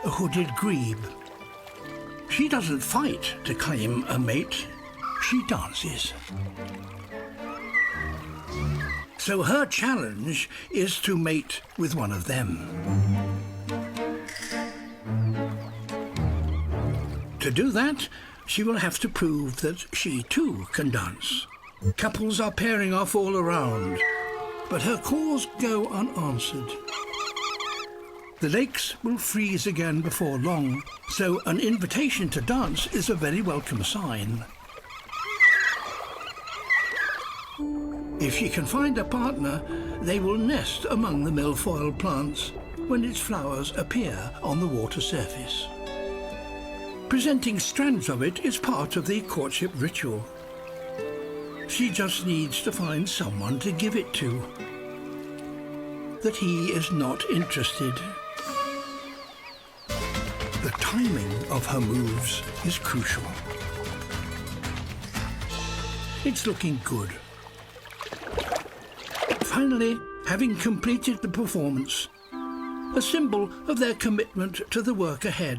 a hooded grebe. She doesn't fight to claim a mate, she dances. So her challenge is to mate with one of them. To do that, she will have to prove that she too can dance. Couples are pairing off all around, but her calls go unanswered. The lakes will freeze again before long, so an invitation to dance is a very welcome sign. If she can find a partner, they will nest among the milfoil plants when its flowers appear on the water surface. Presenting strands of it is part of the courtship ritual. She just needs to find someone to give it to. That he is not interested. The timing of her moves is crucial. It's looking good. Finally, having completed the performance, a symbol of their commitment to the work ahead.